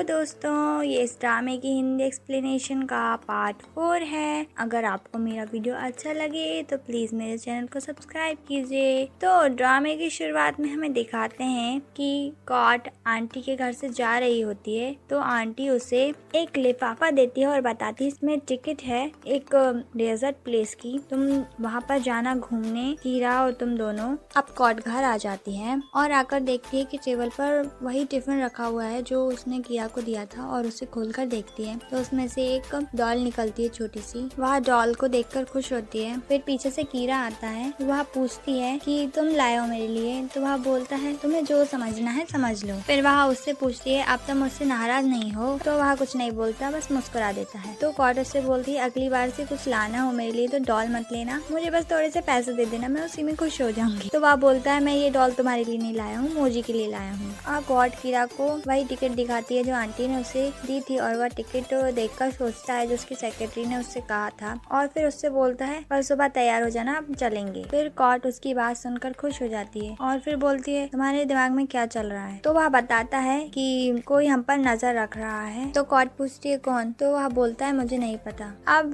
Hello दोस्तों, ये इस ड्रामे की हिंदी एक्सप्लेनेशन का पार्ट 4 है। अगर आपको मेरा वीडियो अच्छा लगे तो प्लीज़ मेरे चैनल को सब्सक्राइब कीजिए। तो ड्रामे की शुरुआत में हमें दिखाते हैं कि कॉट आंटी के घर से जा रही होती है, तो आंटी उसे एक लिफाफा देती है और बताती है इसमें टिकट है एक डेजर्ट प्लेस की, तुम वहाँ पर जाना घूमने। कीरा और तुम दोनों अब कॉट घर आ जाती है और आकर देखती है कि टेबल पर वही टिफिन रखा हुआ है जो उसने किया को दिया था, और उसे खोलकर देखती है तो उसमें से एक डॉल निकलती है छोटी सी। वह डॉल को देखकर खुश होती है। फिर पीछे से कीरा आता है। वह पूछती है कि तुम लाए हो मेरे लिए, तो वह बोलता है तुम्हें जो समझना है समझ लो। फिर वह उससे पूछती है अब तुम मुझसे नाराज नहीं हो, तो वह कुछ नहीं बोलता, बस मुस्कुरा देता है। तो कॉट उससे बोलती है अगली बार से कुछ लाना हो मेरे लिए तो डॉल मत लेना, मुझे बस थोड़े से पैसे दे देना, मैं उसी में खुश हो जाऊंगी। तो वह बोलता है मैं ये डॉल तुम्हारे लिए नहीं लाया हूँ, मोजी के लिए लाया हूँ। कॉट कीरा को वही टिकट दिखाती है जो आंटी ने उसे दी थी, और वह टिकट देखकर सोचता है जो उसकी सेक्रेटरी ने उससे कहा था, और फिर उससे बोलता है कल सुबह तैयार हो जाना, अब चलेंगे। फिर कॉट उसकी बात सुनकर खुश हो जाती है और फिर बोलती है तुम्हारे दिमाग में क्या चल रहा है। तो वह बताता है कि कोई हम पर नजर रख रहा है। तो कॉट पूछती है कौन, तो वह बोलता है मुझे नहीं पता। अब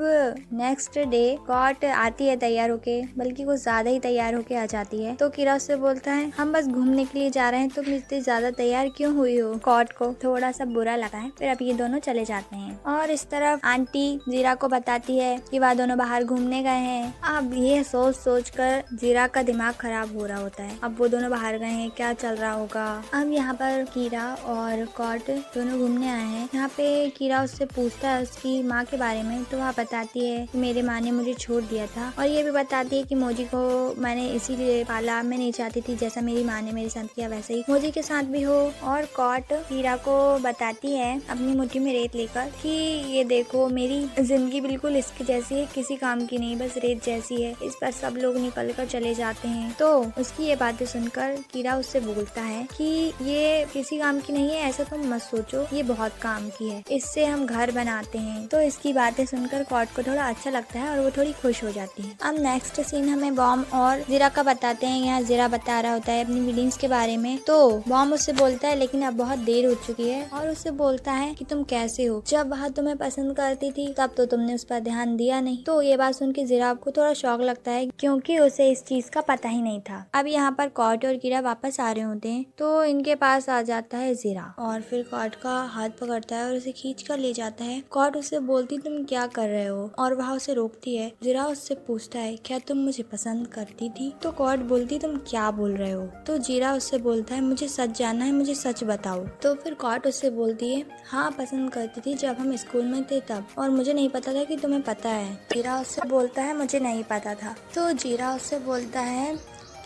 नेक्स्ट डे कॉट आती है तैयार होके, बल्कि कुछ ज्यादा ही तैयार होके आ जाती है। तो कीरा उससे बोलता है हम बस घूमने के लिए जा रहे हैं, तुम इतनी ज्यादा तैयार क्यों हुई हो। कॉट को थोड़ा सा बुरा लगा है। फिर अब ये दोनों चले जाते हैं और इस तरफ आंटी जीरा को बताती है कि वह दोनों बाहर घूमने गए हैं। अब ये सोच कर जीरा का दिमाग खराब हो रहा होता है। अब वो दोनों बाहर गए हैं, क्या चल रहा होगा। अब यहाँ पर कीरा और कॉट दोनों घूमने आए हैं। यहाँ पे कीरा उससे पूछता है उसकी माँ के बारे में, तो वह बताती है कि मेरे माँ ने मुझे छोड़ दिया था, और ये भी बताती है कि मोजी को मैंने इसीलिए पाला, मैं नहीं चाहती थी जैसा मेरी माँ ने मेरे साथ किया वैसे ही मोजी के साथ भी हो। और कॉट कीरा को बताती है अपनी मुट्ठी में रेत लेकर कि ये देखो मेरी जिंदगी बिल्कुल इसकी जैसी है, किसी काम की नहीं, बस रेत जैसी है, इस पर सब लोग निकल कर चले जाते हैं। तो उसकी ये बातें सुनकर कीरा उससे बोलता है कि ये किसी काम की नहीं है, ऐसा तुम मत सोचो, ये बहुत काम की है, इससे हम घर बनाते हैं। तो इसकी बातें सुनकर कॉट को थोड़ा अच्छा लगता है और वो थोड़ी खुश हो जाती है। अब नेक्स्ट सीन हमें बॉम और जीरा का बताते हैं। यहाँ जीरा बता रहा होता है अपनी फीलिंग्स के बारे में, तो बॉम उससे बोलता है लेकिन अब बहुत देर हो चुकी है, और उससे बोलता है कि तुम कैसे हो, जब वह तुम्हें पसंद करती थी तब तो तुमने उस पर ध्यान दिया नहीं। तो ये बात सुन के जीरा को थोड़ा शौक लगता है क्योंकि उसे इस चीज का पता ही नहीं था। अब यहाँ पर कॉट और कीरा वापस आ रहे होते हैं, तो इनके पास आ जाता है जीरा और फिर कॉट का हाथ पकड़ता है और उसे खींच कर ले जाता है। कॉट उससे बोलती तुम क्या कर रहे हो, और वह उसे रोकती है। जीरा उससे पूछता है क्या तुम मुझे पसंद करती थी, तो कॉट बोलती तुम क्या बोल रहे हो। तो जीरा उससे बोलता है मुझे सच जानना है, मुझे सच बताओ। तो फिर कॉट उससे बोलती है हाँ पसंद करती थी जब हम स्कूल में थे तब, और मुझे नहीं पता था कि तुम्हें पता है। जीरा उससे बोलता है मुझे नहीं पता था। तो जीरा उससे बोलता है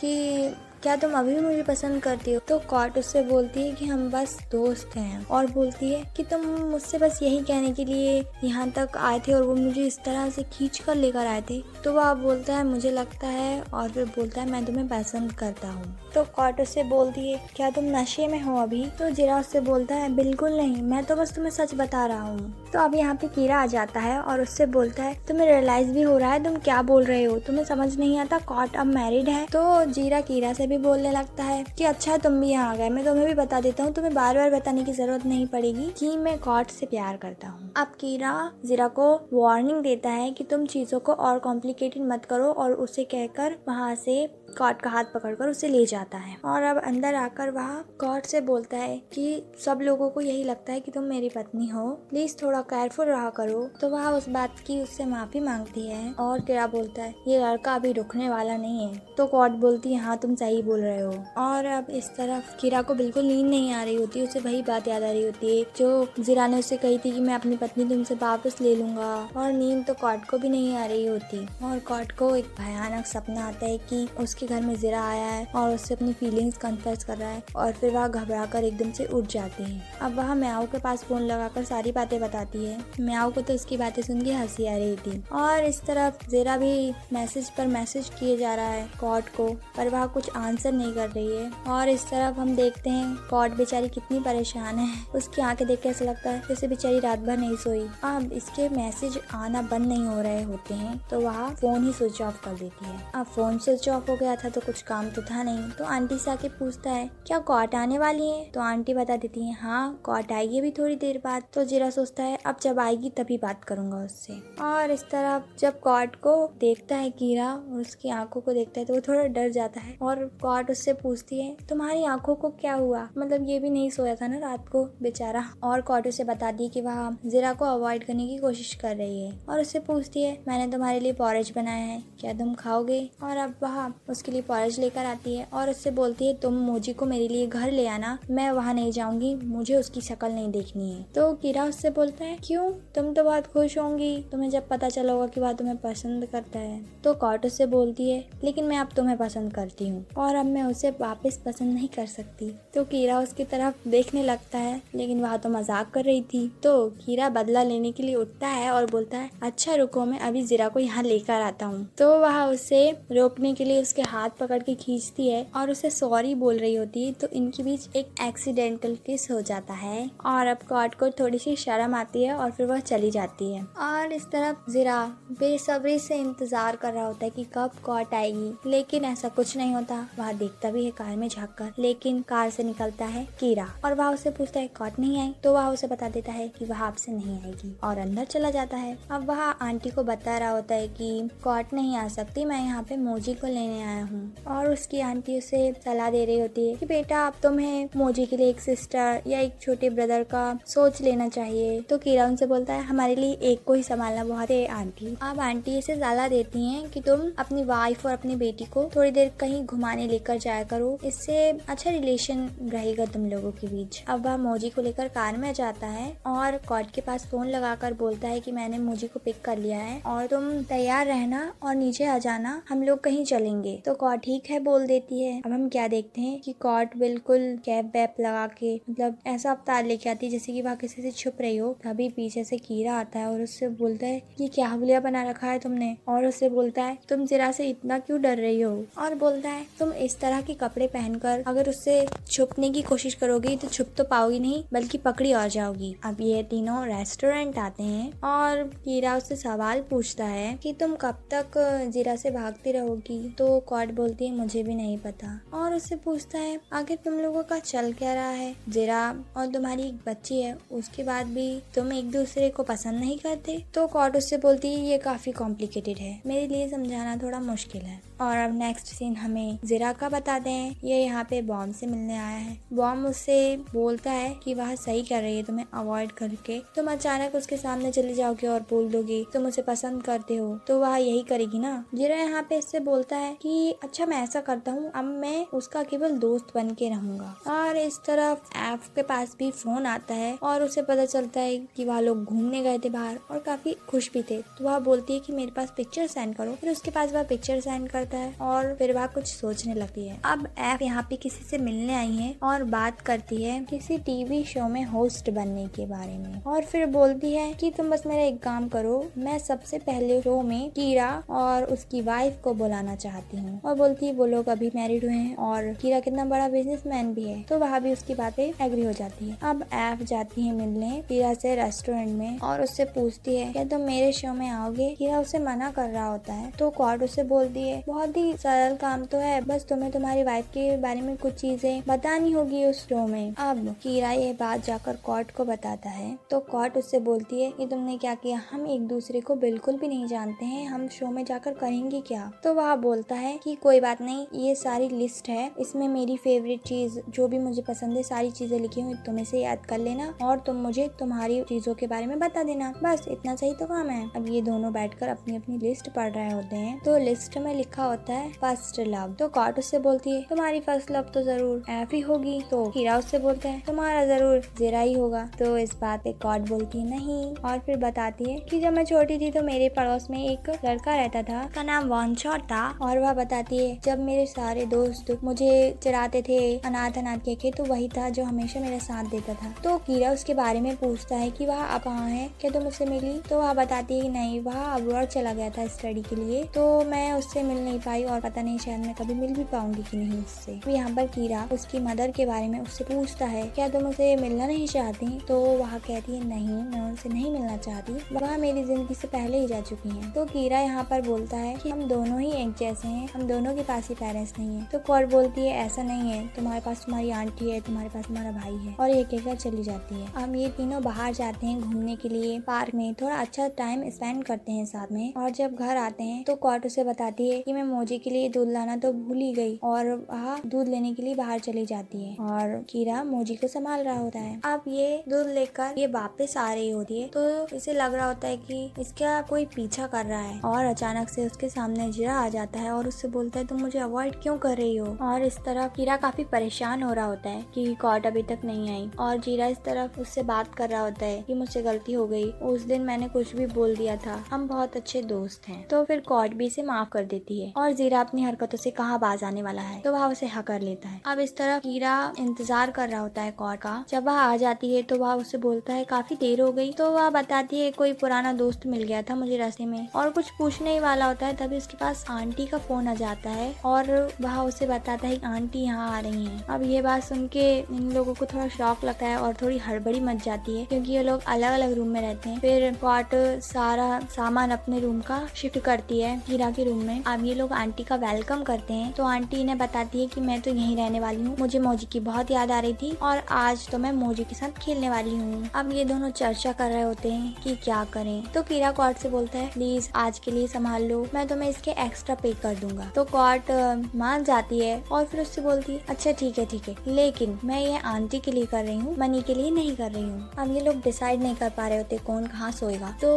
कि क्या तुम अभी भी मुझे पसंद करती हो। तो कॉट उससे बोलती है कि हम बस दोस्त हैं, और बोलती है कि तुम मुझसे बस यही कहने के लिए यहाँ तक आए थे और वो मुझे इस तरह से खींच कर लेकर आए थे। तो वह बोलता है मुझे लगता है, और फिर बोलता है मैं तुम्हें पसंद करता हूँ। तो कॉट उससे बोलती है क्या तुम नशे में हो अभी। तो जीरा उससे बोलता है बिल्कुल नहीं, मैं तो बस तुम्हें सच बता रहा हूँ। तो अब यहाँ पे कीरा आ जाता है और उससे बोलता है तुम्हें रियलाइज भी हो रहा है तुम क्या बोल रहे हो, तुम्हें समझ नहीं आता कॉट अब मैरिड है। तो जीरा कीरा से भी बोलने लगता है कि अच्छा तुम भी यहाँ आ गए, मैं तुम्हें भी बता देता हूँ, तुम्हें बार बार बताने की जरूरत नहीं पड़ेगी कि मैं कॉट से प्यार करता हूँ। अब कीरा जीरा को वार्निंग देता है कि तुम चीजों को और कॉम्प्लिकेटेड मत करो, और उसे कहकर वहाँ से कॉट का हाथ पकड़कर उसे ले जाता है। और अब अंदर आकर वह कॉट से बोलता है कि सब लोगों को यही लगता है कि तुम मेरी पत्नी हो, प्लीज थोड़ा केयरफुल रहा करो। तो वह उस बात की उससे माफी मांगती है, और कीरा बोलता है ये लड़का अभी रुकने वाला नहीं है। तो कॉट बोलती है हाँ तुम सही बोल रहे हो। और अब इस तरफ कीरा को बिल्कुल नींद नहीं आ रही होती, उसे वही बात याद आ रही होती है जो जीरा ने उससे कही थी कि मैं अपनी पत्नी तुमसे वापस ले लूंगा। और नींद तो कॉट को भी नहीं आ रही होती, और कॉट को एक भयानक सपना आता है कि उसके घर में जीरा आया है और उससे अपनी फीलिंग्स कन्फेस कर रहा है, और फिर वह घबरा कर एकदम से उठ जाती है। अब वह म्याऊ के पास फोन लगाकर सारी बातें बताती है। म्याऊ को तो उसकी बातें सुन के हंसी आ रही थी। और इस तरफ जीरा भी मैसेज पर मैसेज किए जा रहा है कॉट को, पर वह कुछ आंसर नहीं कर रही है। और इस तरफ हम देखते हैं कॉट बेचारी कितनी परेशान है, उसकी आंखें देख के ऐसा लगता है जैसे बेचारी रात भर नहीं सोई। अब इसके मैसेज आना बंद नहीं हो रहे होते हैं, तो वह फोन ही स्विच ऑफ कर देती है। अब फोन स्विच ऑफ हो गया गया था तो कुछ काम तो था नहीं। तो आंटी से आके पूछता है क्या कॉट आने वाली है? तो आंटी बता देती है हाँ कॉट आएगी अभी थोड़ी देर बाद। तो जीरा सोचता है अब जब आएगी तभी बात करूंगा उससे। और इस तरह जब कॉट को देखता है कीरा और उसकी आंखों को देखता है तो वो थोड़ा डर जाता है। और कॉट उससे पूछती है तुम्हारी आंखों को क्या हुआ? मतलब ये भी नहीं सोया था ना रात को बेचारा। और कॉट उसे बताती है कि वह जीरा को अवॉइड करने की कोशिश कर रही है और उससे पूछती है मैंने तुम्हारे लिए पॉरेज बनाया है, क्या तुम खाओगे? और अब वह उसके लिए पॉरेज लेकर आती है और उससे बोलती है तुम मोजी को मेरे लिए घर ले आना, मैं वहाँ नहीं जाऊंगी, मुझे उसकी शक्ल नहीं देखनी है। तो कीरा उससे बोलता है क्यों? तुम तो बहुत खुश होंगी, तुम्हें जब पता चला होगा कि वह तुम्हें पसंद करता है। तो कॉट उससे बोलती है लेकिन मैं अब तुम्हें पसंद करती हूँ और अब मैं उसे वापस पसंद नहीं कर सकती। तो कीरा उसकी तरफ देखने लगता है लेकिन वह तो मजाक कर रही थी। तो कीरा बदला लेने के लिए उठता है और बोलता है अच्छा रुको मैं अभी जीरा को यहाँ लेकर आता हूँ। तो वह उसे रोकने के लिए उसके हाथ पकड़ के खींचती है और उसे सॉरी बोल रही होती है। तो इनके बीच एक एक्सीडेंटल किस हो जाता है और अब कॉट को थोड़ी सी शर्म आती है और फिर वह चली जाती है। और इस तरफ जीरा बेसब्री से इंतजार कर रहा होता है कि कब कॉट आएगी, लेकिन ऐसा कुछ नहीं होता। वह देखता भी है कार में झांककर, लेकिन कार से निकलता है कीरा और वह उससे पूछता है कॉट नहीं आई? तो वह उसे बता देता है कि वह आपसे नहीं आएगी और अंदर चला जाता है। अब वह आंटी को बता रहा होता है कि कॉट नहीं आ सकती, मैं यहाँ पे मोजी को लेने आया हूँ। और उसकी आंटी उसे सलाह दे रही होती है कि बेटा अब तुम्हें मोजी के लिए एक सिस्टर या एक छोटे ब्रदर का सोच लेना चाहिए। तो कीरा उनसे बोलता है हमारे लिए एक को ही संभालना बहुत है आंटी। अब आंटी इसे सलाह देती हैं कि तुम अपनी वाइफ और अपनी बेटी को थोड़ी देर कहीं घुमाने लेकर जाया करो, इससे अच्छा रिलेशन रहेगा तुम लोगों के बीच। अब वह मोजी को लेकर कार में जाता है और कॉट के पास फोन लगाकर बोलता है कि मैंने मोजी को पिक कर लिया है और तुम तैयार रहना और नीचे आ जाना, हम लोग कहीं चलेंगे। तो कॉट ठीक है बोल देती है। अब हम क्या देखते हैं कि कॉट बिल्कुल कैप वैप लगा के मतलब ऐसा अवतार लेके आती है जैसे कि वह किसी से छुप रही हो। तभी पीछे से कीरा आता है और उससे बोलता है कि क्या हुलिया बना रखा है तुमने? और उससे बोलता है तुम जीरा से इतना क्यों डर रही हो? और बोलता है तुम इस तरह के कपड़े पहनकर अगर उससे छुपने की कोशिश करोगी तो छुप तो पाओगी नहीं बल्कि पकड़ी और जाओगी। अब ये तीनों रेस्टोरेंट आते हैं और कीरा उससे सवाल पूछता है कि तुम कब तक जीरा से भागती रहोगी? तो कॉट बोलती है मुझे भी नहीं पता। और उससे पूछता है आखिर तुम लोगों का चल क्या रहा है? जीरा और तुम्हारी एक बच्ची है, उसके बाद भी तुम एक दूसरे को पसंद नहीं करते? तो कॉट उससे बोलती है ये काफी कॉम्प्लिकेटेड है, मेरे लिए समझाना थोड़ा मुश्किल है। और अब नेक्स्ट सीन हमें जीरा का बताते हैं। ये यहाँ पे बॉम से मिलने आया है। बॉम उससे बोलता है कि वह सही कर रही है तुम्हें अवॉइड करके, तुम अचानक उसके सामने चली जाओगे और बोल दोगी तुम उसे पसंद करते हो तो वह यही करेगी ना। जीरा यहाँ पे इससे बोलता है कि अच्छा मैं ऐसा करता हूँ, अब मैं उसका केवल दोस्त बन के रहूंगा। और इस तरफ एफ के पास भी फोन आता है और उसे पता चलता है कि वह लोग घूमने गए थे बाहर और काफी खुश भी थे। तो वह बोलती है कि मेरे पास पिक्चर सेंड करो। फिर उसके पास वह पिक्चर सेंड करता है और फिर वह कुछ सोचने लगती है। अब एफ यहाँ पे किसी से मिलने आई है और बात करती है किसी टीवी शो में होस्ट बनने के बारे में। और फिर बोलती है कि तुम बस मेरा एक काम करो, मैं सबसे पहले शो में कीरा और उसकी वाइफ को बुलाना चाहती हूँ। और बोलती है वो लोग अभी मैरिड हुए हैं और कीरा कितना बड़ा बिजनेसमैन भी है। तो वह भी उसकी बातें एग्री हो जाती है। अब एफ जाती है मिलने कीरा से रेस्टोरेंट में और उससे पूछती है क्या तुम मेरे शो में आओगे? कीरा उसे मना कर रहा होता है। तो कॉट उससे बोलती है बहुत ही सरल काम तो है, बस तुम्हें तुम्हारी वाइफ के बारे में कुछ चीजें बतानी होगी उस शो में। अब कीरा ये बात जाकर कॉट को बताता है। तो कॉट उससे बोलती है कि तुमने क्या किया, हम एक दूसरे को बिल्कुल भी नहीं जानते हैं, हम शो में जाकर करेंगे क्या? तो वह बोलता है कि कोई बात नहीं, ये सारी लिस्ट है, इसमें मेरी फेवरेट चीज जो भी मुझे पसंद है सारी चीजें लिखी हुई, तुम इसे याद कर लेना और तुम मुझे तुम्हारी चीजों के बारे में बता देना, बस इतना सही तो काम है। अब ये दोनों बैठकर अपनी अपनी लिस्ट पढ़ रहे होते हैं। तो लिस्ट में लिखा होता है फर्स्ट लव। तो कॉट उससे बोलती है तुम्हारी फर्स्ट लव तो जरूर एफ ही होगी। तो कीरा उससे बोलता है तुम्हारा जरूर जीरा ही होगा। तो इस बात पे कॉट बोलती है नहीं और फिर बताती है कि जब मैं छोटी थी तो मेरे पड़ोस में एक लड़का रहता था, उसका नाम वॉनशॉट था। और वह बताती है जब मेरे सारे दोस्त मुझे चिढ़ाते थे अनाथ अनाथ के, तो वही था जो हमेशा मेरा साथ देता था। तो कीरा उसके बारे में पूछता है कि वह अब कहाँ है, क्या तुम उससे मिली? तो वह बताती है नहीं, वह अब्रॉड चला गया था स्टडी के लिए, तो मैं उससे मिलने नहीं पाई और पता नहीं शायद मैं कभी मिल भी पाऊंगी कि नहीं उससे। तो यहाँ पर कीरा उसकी मदर के बारे में उससे पूछता है, क्या तुम उसे मिलना नहीं चाहती? तो वह कहती है, नहीं, मैं उनसे नहीं मिलना चाहती, वह मेरी जिंदगी से पहले ही जा चुकी हैं। तो कीरा यहाँ पर बोलता है कि हम दोनों ही एक जैसे हैं, हम दोनों के पास ही पेरेंट्स नहीं है। तो कॉर्ड बोलती है, ऐसा नहीं है, तुम्हारे पास तुम्हारी आंटी है, तुम्हारे पास तुम्हारा भाई है, और ये कहकर चली जाती है। हम ये तीनों बाहर जाते हैं घूमने के लिए, पार्क में थोड़ा अच्छा टाइम स्पेंड करते हैं साथ में। और जब घर आते हैं तो कॉर्ड उसे बताती है कि मैं मोजी के लिए दूध लाना तो भूल ही गई, और वह दूध लेने के लिए बाहर चली जाती है और कीरा मोजी को संभाल रहा होता है। अब ये दूध लेकर ये वापस आ रही होती है, तो इसे लग रहा होता है कि इसका कोई पीछा कर रहा है, और अचानक से उसके सामने जीरा आ जाता है और उससे बोलता है, तुम मुझे अवॉइड क्यों कर रही हो? और इस तरफ कीरा काफी परेशान हो रहा होता है कि कॉर्ड अभी तक नहीं आई, और जीरा इस तरफ उससे बात कर रहा होता है कि मुझसे गलती हो गई, उस दिन मैंने कुछ भी बोल दिया था, हम बहुत अच्छे दोस्त हैं। तो फिर कॉर्ड भी इसे माफ कर देती है, और जीरा अपनी हरकतों से कहाँ बाज आने वाला है, तो वह उसे हकर लेता है। अब इस तरफ कीरा इंतजार कर रहा होता है कॉर्ड का। जब वह आ जाती है तो वह उससे बोलता है, काफी देर हो गई। तो वह बताती है, कोई पुराना दोस्त मिल गया था मुझे रास्ते में, और कुछ पूछने ही वाला होता है तभी उसके पास आंटी का फोन आ जाता है, और वह उसे बताता है आंटी यहाँ आ रही हैं। अब ये बात सुन के इन लोगों को थोड़ा शॉक लगता है और थोड़ी हड़बड़ी मच जाती है, क्योंकि ये लोग अलग अलग रूम में रहते हैं। फिर कॉर्ड सारा सामान अपने रूम का शिफ्ट करती है कीरा के रूम में। अब ये लोग आंटी का वेलकम करते हैं, तो आंटी इन्हें बताती है कि मैं तो यहीं रहने वाली हूँ, मुझे मोजी की बहुत याद आ रही थी, और आज तो मैं मोजी के साथ खेलने वाली हूँ। अब ये दोनों चर्चा कर रहे होते हैं कि क्या करें। तो कीरा कॉर्ड से बोलता है, प्लीज आज के लिए संभाल लो, मैं तुम्हें इसके एक्स्ट्रा पे कर दूंगा। तो कॉर्ड मान जाती है और फिर उससे बोलती है, अच्छा ठीक है, लेकिन मैं ये आंटी के लिए कर रही हूँ, मनी के लिए नहीं कर रही हूँ। अब ये लोग डिसाइड नहीं कर पा रहे होते कौन कहाँ सोएगा। तो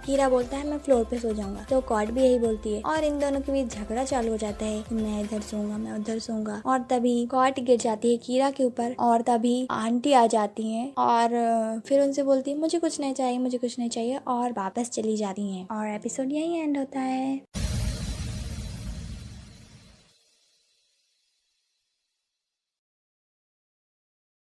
कीरा बोलता है, मैं फ्लोर पे सो जाऊंगा। तो कॉर्ड भी यही बोलती है, और इन दोनों के बीच झगड़ा चालू हो जाता है, मैं इधर सोऊंगा, मैं उधर सोऊंगा। और तभी कॉर्ड गिर जाती है कीरा के ऊपर, और तभी आंटी आ जाती हैं और फिर उनसे बोलती है, मुझे कुछ नहीं चाहिए, मुझे कुछ नहीं चाहिए, और वापस चली जाती हैं। और एपिसोड यही एंड होता है।